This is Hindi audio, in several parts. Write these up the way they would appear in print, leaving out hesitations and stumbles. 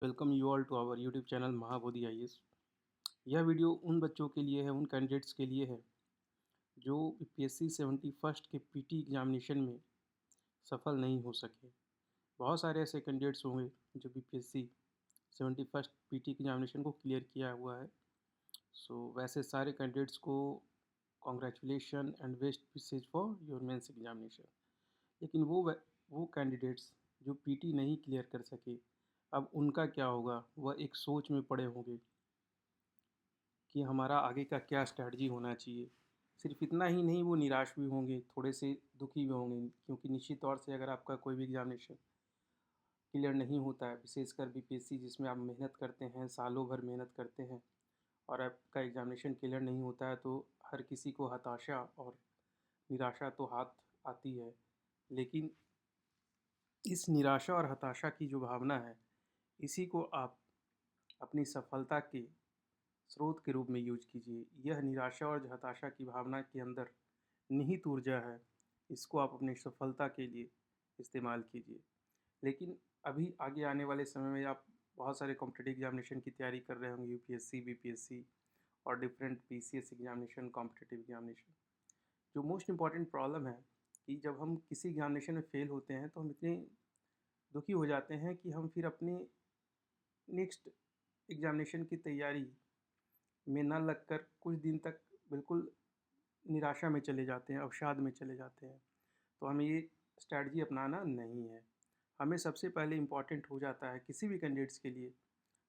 Welcome you all to our YouTube channel Mahabodhi IAS. यह वीडियो उन बच्चों के लिए है, उन कैंडिडेट्स के लिए है जो यूपीएससी 71st के पीटी एग्जामिनेशन में सफल नहीं हो सके। बहुत सारे ऐसे कैंडिडेट्स होंगे जो यूपीएससी 71st पीटी एग्जामिनेशन को क्लियर किया हुआ है। वैसे सारे कैंडिडेट्स को congratulation and best wishes for your mains examination. लेकिन वो कैंडिडेट्स जो पीटी नहीं क्लियर कर सके, अब उनका क्या होगा? वह एक सोच में पड़े होंगे कि हमारा आगे का क्या स्ट्रैटेजी होना चाहिए। सिर्फ इतना ही नहीं, वो निराश भी होंगे, थोड़े से दुखी भी होंगे, क्योंकि निश्चित तौर से अगर आपका कोई भी एग्जामिनेशन क्लियर नहीं होता है, विशेषकर बीपीएससी जिसमें आप मेहनत करते हैं, सालों भर मेहनत करते हैं, और आपका एग्जामिनेशन क्लियर नहीं होता है, तो हर किसी को हताशा और निराशा तो हाथ आती है। लेकिन इस निराशा और हताशा की जो भावना है, इसी को आप अपनी सफलता के स्रोत के रूप में यूज कीजिए। यह निराशा और हताशा की भावना के अंदर निहित ऊर्जा है, इसको आप अपनी सफलता के लिए इस्तेमाल कीजिए। लेकिन अभी आगे आने वाले समय में आप बहुत सारे कॉम्पिटिटिव एग्जामिनेशन की तैयारी कर रहे होंगे, यूपीएससी, बीपीएससी और different PCS examination, competitive examination. जो मोस्ट इम्पॉर्टेंट प्रॉब्लम है कि जब हम किसी एग्जामिनेशन में फेल होते हैं तो हम इतने दुखी हो जाते हैं कि हम फिर अपने नेक्स्ट एग्जामिनेशन की तैयारी में न लगकर कुछ दिन तक बिल्कुल निराशा में चले जाते हैं, अवसाद में चले जाते हैं। तो हमें ये स्ट्रैटेजी अपनाना नहीं है। हमें सबसे पहले इम्पॉर्टेंट हो जाता है किसी भी कैंडिडेट्स के लिए,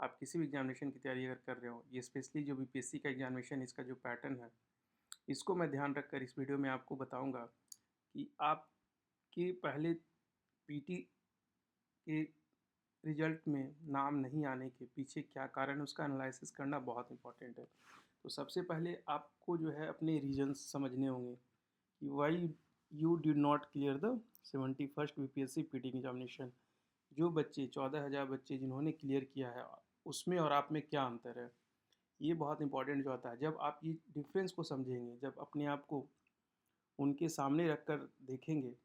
आप किसी भी एग्जामिनेशन की तैयारी अगर कर रहे हो, ये स्पेशली जो बीपीएससी का एग्जामिनेशन, इसका जो पैटर्न है, इसको मैं ध्यान रखकर इस वीडियो में आपको बताऊंगा कि आपके पहले पीटी के रिजल्ट में नाम नहीं आने के पीछे क्या कारण है, उसका एनालिसिस करना बहुत इंपॉर्टेंट है। तो सबसे पहले आपको जो है अपने रीजन्स समझने होंगे कि why you did not clear the 71st BPSC PT examination. जो बच्चे 14,000 बच्चे जिन्होंने क्लियर किया है, उसमें और आप में क्या अंतर है, ये बहुत इंपॉर्टेंट जो आता है। जब आप ये डिफरेंस को समझेंगे, जब अपने आप को उनके सामने रख कर देखेंगे,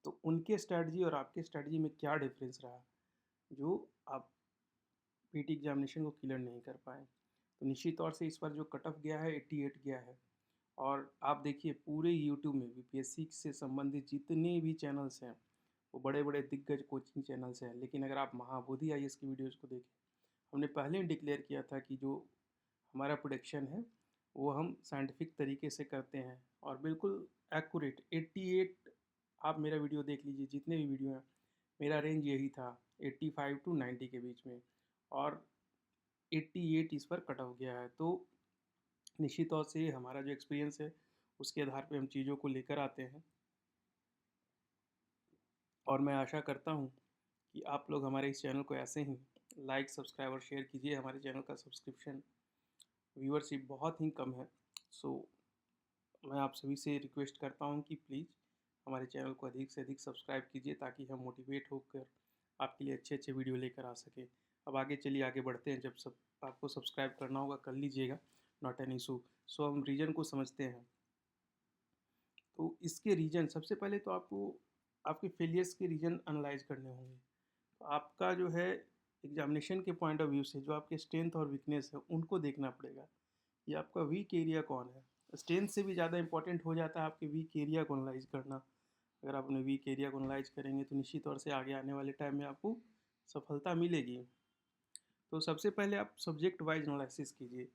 तो उनके स्ट्रैटेजी और आपके स्ट्रैटेजी में क्या डिफरेंस रहा जो आप पीटी एग्जामिनेशन को क्लियर नहीं कर पाए। तो निश्चित तौर से इस बार जो कट ऑफ गया है 88 गया है। और आप देखिए पूरे यूट्यूब में बीपीएससी से संबंधित जितने भी चैनल्स हैं, वो बड़े बड़े दिग्गज कोचिंग चैनल्स हैं। लेकिन अगर आप महाबोधि आईएएस की वीडियोज़ को देखें, हमने पहले ही डिक्लेयर किया था कि जो हमारा प्रोडिक्शन है वो हम साइंटिफिक तरीके से करते हैं और बिल्कुल एक्यूरेट 88। आप मेरा वीडियो देख लीजिए, जितने भी वीडियो हैं, मेरा रेंज यही था 85 टू 90 के बीच में, और 88 इस पर कट ऑफ गया है। तो निश्चित तौर से हमारा जो एक्सपीरियंस है उसके आधार पे हम चीज़ों को लेकर आते हैं, और मैं आशा करता हूँ कि आप लोग हमारे इस चैनल को ऐसे ही लाइक, सब्सक्राइब और शेयर कीजिए। हमारे चैनल का सब्सक्रिप्शन व्यूअरशिप बहुत ही कम है। सो मैं आप सभी से रिक्वेस्ट करता हूँ कि प्लीज़ हमारे चैनल को अधिक से अधिक सब्सक्राइब कीजिए, ताकि हम मोटिवेट होकर आपके लिए अच्छे अच्छे वीडियो लेकर आ सकें। अब आगे चलिए, आगे बढ़ते हैं। जब सब आपको सब्सक्राइब करना होगा कर लीजिएगा, नॉट एन इशू। सो हम रीजन को समझते हैं। तो इसके रीजन, सबसे पहले तो आपको आपके फेलियर्स के रीजन एनालाइज करने होंगे। तो आपका जो है एग्जामिनेशन के पॉइंट ऑफ व्यू से जो आपके स्ट्रेंथ और वीकनेस है उनको देखना पड़ेगा कि आपका वीक एरिया कौन है। स्ट्रेंथ से भी ज़्यादा इंपॉर्टेंट हो जाता है आपके वीक एरिया को एनालाइज करना। अगर आप अपने वीक एरिया को एनालाइज करेंगे तो निश्चित तौर से आगे आने वाले टाइम में आपको सफलता मिलेगी। तो सबसे पहले आप सब्जेक्ट वाइज एनालिसिस कीजिए।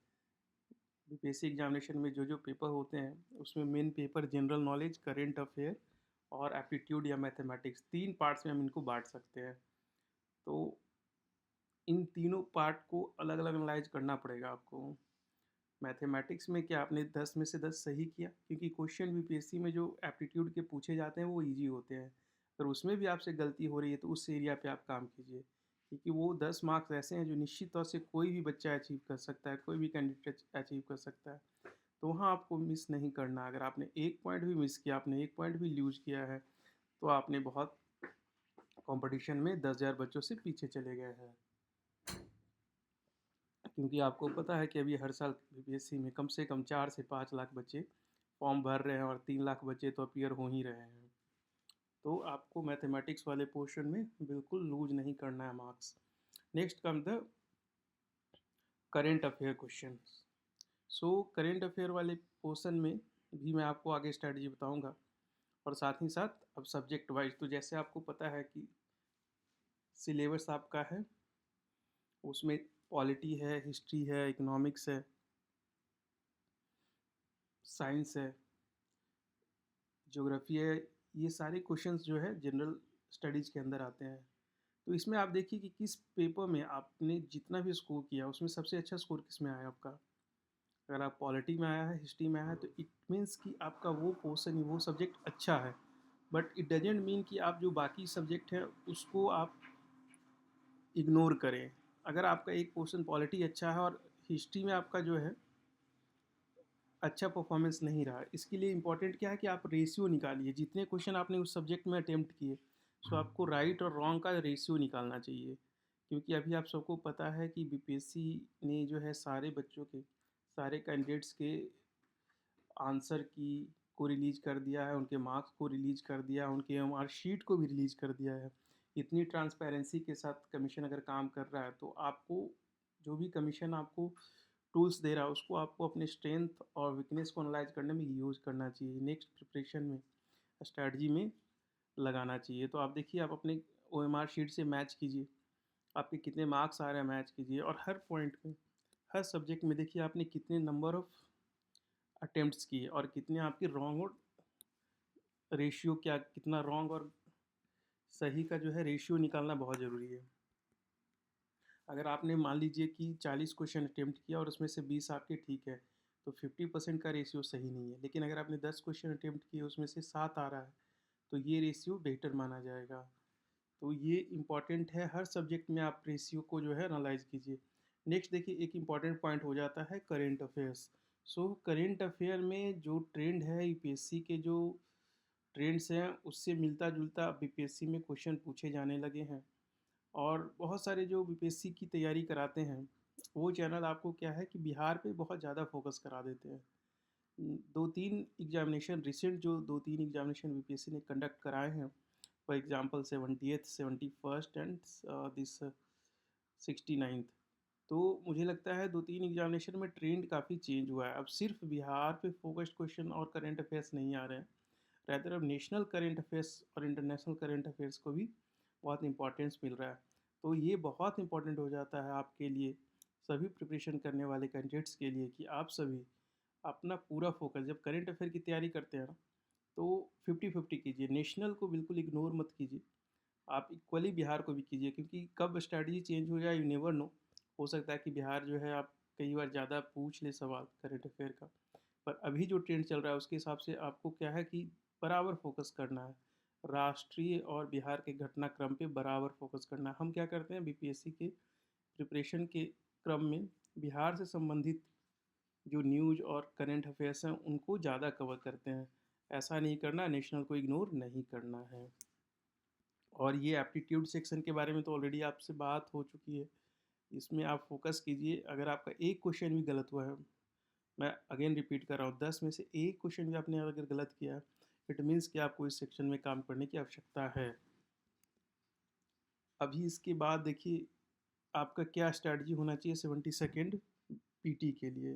बीपीएससी एग्जामिनेशन में जो जो पेपर होते हैं उसमें main paper general knowledge, current affair और एप्टीट्यूड या मैथमेटिक्स, तीन पार्ट्स में हम इनको बांट सकते हैं। तो इन तीनों पार्ट को अलग अलग एनालाइज करना पड़ेगा आपको। मैथमेटिक्स में क्या आपने 10 में से 10 सही किया, क्योंकि क्वेश्चन बीपीएससी में जो एप्टीट्यूड के पूछे जाते हैं वो इजी होते हैं। अगर उसमें भी आपसे गलती हो रही है तो उस एरिया पे आप काम कीजिए, क्योंकि वो 10 मार्क्स ऐसे हैं जो निश्चित तौर से कोई भी बच्चा अचीव कर सकता है, कोई भी कैंडिडेट अचीव कर सकता है। तो वहाँ आपको मिस नहीं करना। अगर आपने एक पॉइंट भी मिस किया, आपने एक पॉइंट भी लूज किया है, तो आपने बहुत कंपटीशन में 10,000 बच्चों से पीछे चले गए हैं। क्योंकि आपको पता है कि अभी हर साल बीपीएससी में कम से कम 4 से 5 लाख बच्चे फॉर्म भर रहे हैं, और 3 लाख बच्चे तो अपीयर हो ही रहे हैं। तो आपको मैथमेटिक्स वाले पोर्शन में बिल्कुल लूज नहीं करना है marks. Next come the current affair question. So current affair वाले पोर्शन में भी मैं आपको आगे स्ट्रैटेजी बताऊंगा, और साथ ही साथ अब सब्जेक्ट वाइज तो जैसे आपको पता है कि सिलेबस आपका है, उसमें पॉलिटी है, हिस्ट्री है, इकोनॉमिक्स है, साइंस है, ज्योग्राफी है। ये सारे क्वेश्चंस जो है जनरल स्टडीज़ के अंदर आते हैं। तो इसमें आप देखिए कि किस पेपर में आपने जितना भी स्कोर किया उसमें सबसे अच्छा स्कोर किस में आया आपका। अगर आप पॉलिटी में आया है, हिस्ट्री में आया है, तो इट मीन्स कि आपका वो पोर्सन, वो सब्जेक्ट अच्छा है। बट इट डजेंट मीन कि आप जो बाकी सब्जेक्ट हैं उसको आप इग्नोर करें। अगर आपका एक पोर्शन पॉलिटी अच्छा है और हिस्ट्री में आपका जो है अच्छा परफॉर्मेंस नहीं रहा, इसके लिए इंपॉर्टेंट क्या है कि आप रेशियो निकालिए। जितने क्वेश्चन आपने उस सब्जेक्ट में अटेम्प्ट किए, सो आपको राइट और रॉन्ग का रेशियो निकालना चाहिए। क्योंकि अभी आप सबको पता है कि बीपीएससी ने जो है सारे बच्चों के, सारे कैंडिडेट्स के आंसर की को रिलीज़ कर दिया है, उनके मार्क्स को रिलीज़ कर दिया है, उनके मार्कशीट को भी रिलीज़ कर दिया है। इतनी ट्रांसपेरेंसी के साथ कमीशन अगर काम कर रहा है, तो आपको जो भी कमीशन आपको टूल्स दे रहा है उसको आपको अपने स्ट्रेंथ और वीकनेस को एनालाइज करने में यूज़ करना चाहिए, नेक्स्ट प्रिपरेशन में, स्ट्रैटेजी में लगाना चाहिए। तो आप देखिए, आप अपने ओएमआर शीट से मैच कीजिए, आपके कितने मार्क्स आ रहे हैं मैच कीजिए, और हर पॉइंट में, हर सब्जेक्ट में देखिए आपने कितने नंबर ऑफ़ अटेम्प्ट्स किए और कितने आपके रॉन्ग, और रेशियो क्या, कितना रॉन्ग और सही का जो है रेशियो निकालना बहुत ज़रूरी है। अगर आपने मान लीजिए कि 40 क्वेश्चन अटेम्प्ट किया और उसमें से 20 आपके ठीक है, तो 50% का रेशियो सही नहीं है। लेकिन अगर आपने 10 क्वेश्चन अटेम्प्ट किए, उसमें से 7 आ रहा है, तो ये रेशियो बेटर माना जाएगा। तो ये इम्पॉर्टेंट है, हर सब्जेक्ट में आप रेशियो को जो है एनालाइज कीजिए। नेक्स्ट देखिए, एक इम्पॉर्टेंट पॉइंट हो जाता है करेंट अफेयर्स। सो करेंट अफेयर में जो ट्रेंड है, यूपीएससी के जो ट्रेंड्स हैं उससे मिलता जुलता बीपीएससी में क्वेश्चन पूछे जाने लगे हैं। और बहुत सारे जो बीपीएससी की तैयारी कराते हैं, वो चैनल आपको क्या है कि बिहार पे बहुत ज़्यादा फोकस करा देते हैं। दो तीन एग्जामिनेशन, रिसेंट जो दो तीन एग्जामिनेशन बीपीएससी ने कंडक्ट कराए हैं, for example 70th, 71st and this 69th, तो मुझे लगता है दो तीन एग्जामिनेशन में ट्रेंड काफ़ी चेंज हुआ है। अब सिर्फ बिहार पे फोकस्ड क्वेश्चन और करंट अफेयर्स नहीं आ रहे हैं, रैदर अब नेशनल करंट अफेयर्स और इंटरनेशनल करंट अफेयर्स को भी बहुत इंपॉर्टेंस मिल रहा है। तो ये बहुत इंपॉर्टेंट हो जाता है आपके लिए, सभी प्रिपरेशन करने वाले कैंडिडेट्स के लिए, कि आप सभी अपना पूरा फोकस जब करंट अफेयर की तैयारी करते हैं ना, तो 50-50 कीजिए। नेशनल को बिल्कुल इग्नोर मत कीजिए, आप इक्वली बिहार को भी कीजिए, क्योंकि कब स्ट्रैटेजी चेंज हो जाए यू नेवर नो। हो सकता है कि बिहार जो है आप कई बार ज़्यादा पूछ ले सवाल करंट अफेयर का, पर अभी जो ट्रेंड चल रहा है उसके हिसाब से आपको क्या है कि बराबर फोकस करना है, राष्ट्रीय और बिहार के घटनाक्रम पे बराबर फोकस करना है। हम क्या करते हैं बीपीएससी के प्रिपरेशन के क्रम में, बिहार से संबंधित जो न्यूज़ और करंट अफेयर्स हैं उनको ज़्यादा कवर करते हैं। ऐसा नहीं करना, नेशनल को इग्नोर नहीं करना है। और ये एप्टीट्यूड सेक्शन के बारे में तो ऑलरेडी आपसे बात हो चुकी है, इसमें आप फोकस कीजिए। अगर आपका एक क्वेश्चन भी गलत हुआ है, मैं अगेन रिपीट कर रहा हूँ, 10 में से एक क्वेश्चन भी आपने अगर गलत किया है, इट मीन्स कि आपको इस सेक्शन में काम करने की आवश्यकता है। अभी इसके बाद देखिए आपका क्या स्ट्रैटेजी होना चाहिए 72nd पीटी के लिए।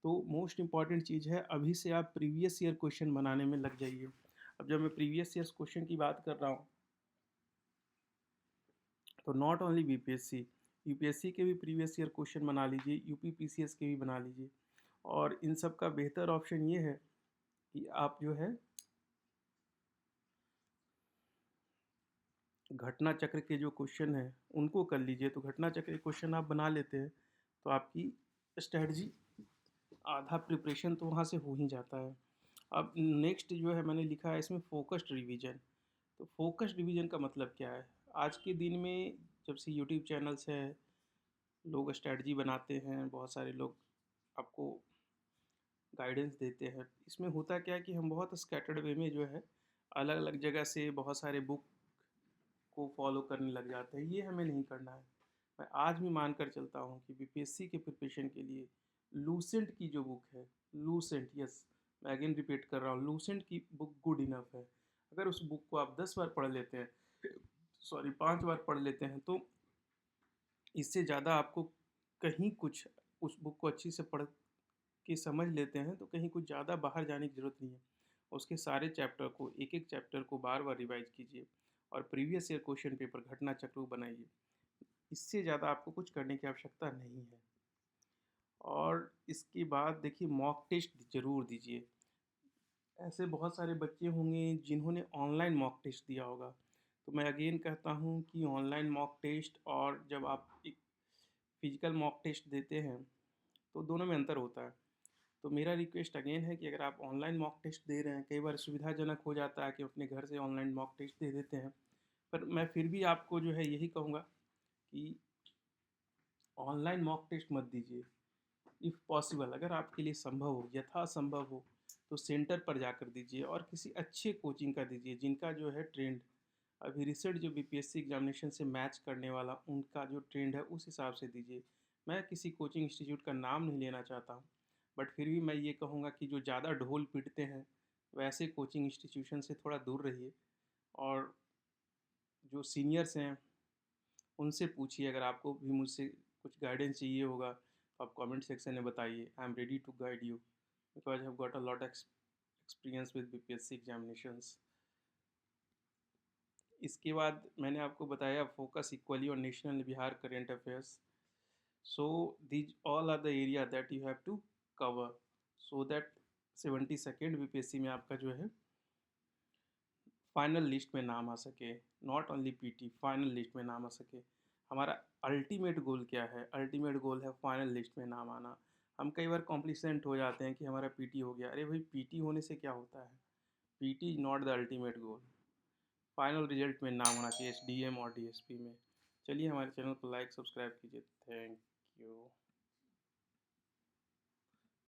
तो मोस्ट इम्पॉर्टेंट चीज़ है, अभी से आप प्रीवियस ईयर क्वेश्चन बनाने में लग जाइए। अब जब मैं प्रीवियस ईयर क्वेश्चन की बात कर रहा हूँ, तो नॉट ओनली बीपीएससी, यूपीएससी के भी प्रीवियस ईयर क्वेश्चन बना लीजिए, यूपी पीसीएस के भी बना लीजिए। और इन सब का बेहतर ऑप्शन ये है कि आप जो है घटना चक्र के जो क्वेश्चन हैं उनको कर लीजिए। तो घटना चक्र के क्वेश्चन आप बना लेते हैं तो आपकी स्ट्रेटजी, आधा प्रिपरेशन तो वहाँ से हो ही जाता है। अब नेक्स्ट जो है मैंने लिखा है इसमें फोकस्ड रिवीजन। तो फोकस्ड रिवीजन का मतलब क्या है? आज के दिन में जब से यूट्यूब चैनल्स है, लोग स्ट्रेटजी बनाते हैं, बहुत सारे लोग आपको गाइडेंस देते हैं। इसमें होता क्या है कि हम बहुत स्कैटर्ड वे में जो है अलग अलग जगह से बहुत सारे बुक को फॉलो करने लग जाते हैं, ये हमें नहीं करना है। मैं आज भी मानकर चलता हूँ कि बीपीएससी के प्रिपरेशन के लिए लूसेंट की जो बुक है, लूसेंट, यस मैं अगेन रिपीट कर रहा हूँ, लूसेंट की बुक गुड इनफ है। अगर उस बुक को आप 10 बार पढ़ लेते हैं, सॉरी 5 बार पढ़ लेते हैं, तो इससे ज़्यादा आपको कहीं कुछ उस बुक को अच्छी से पढ़ के समझ लेते हैं तो कहीं कुछ ज़्यादा बाहर जाने की ज़रूरत नहीं है। उसके सारे चैप्टर को एक-एक चैप्टर को बार-बार रिवाइज़ कीजिए और प्रीवियस ईयर क्वेश्चन पेपर घटना चक्र को बनाइए। इससे ज़्यादा आपको कुछ करने की आवश्यकता नहीं है। और इसके बाद देखिए मॉक टेस्ट ज़रूर दीजिए। ऐसे बहुत सारे बच्चे होंगे जिन्होंने ऑनलाइन मॉक टेस्ट दिया होगा। तो मैं अगेन कहता हूँ कि ऑनलाइन मॉक टेस्ट और जब आप एक फिजिकल मॉक टेस्ट देते हैं तो दोनों में अंतर होता है। तो मेरा रिक्वेस्ट अगेन है कि अगर आप ऑनलाइन मॉक टेस्ट दे रहे हैं, कई बार सुविधाजनक हो जाता है कि अपने घर से ऑनलाइन मॉक टेस्ट दे देते हैं, पर मैं फिर भी आपको जो है यही कहूँगा कि ऑनलाइन मॉक टेस्ट मत दीजिए। इफ़ पॉसिबल, अगर आपके लिए संभव हो, यथासंभव हो, तो सेंटर पर जाकर दीजिए और किसी अच्छे कोचिंग का दीजिए जिनका जो है ट्रेंड अभी रिसेंट जो बीपीएससी एग्जामिनेशन से मैच करने वाला उनका जो ट्रेंड है उस हिसाब से दीजिए। मैं किसी कोचिंग इंस्टीट्यूट का नाम नहीं लेना चाहता हूँ, बट फिर भी मैं ये कहूँगा कि जो ज़्यादा ढोल पीटते हैं वैसे कोचिंग इंस्टीट्यूशन से थोड़ा दूर रहिए और जो सीनियर्स हैं उनसे पूछिए। अगर आपको भी मुझसे कुछ गाइडेंस चाहिए होगा तो आप कमेंट सेक्शन में बताइए। I am ready to guide you because I have got a lot experience with BPSC examinations. इसके बाद मैंने आपको बताया focus equally on national Bihar current affairs. So these all are the area that you have to cover so that 72nd BPSC में आपका जो है फाइनल लिस्ट में नाम आ सके। Not only PT, final list में नाम आ सके। हमारा अल्टीमेट गोल क्या है? अल्टीमेट गोल है फाइनल लिस्ट में नाम आना। हम कई बार कॉम्प्लिसेंट हो जाते हैं कि हमारा पीटी हो गया। अरे भाई, पीटी होने से क्या होता है? PT is not the ultimate goal. Final result में नाम होना चाहिए एसडीएम और डीएसपी में। चलिए, हमारे चैनल को लाइक सब्सक्राइब कीजिए। Thank you.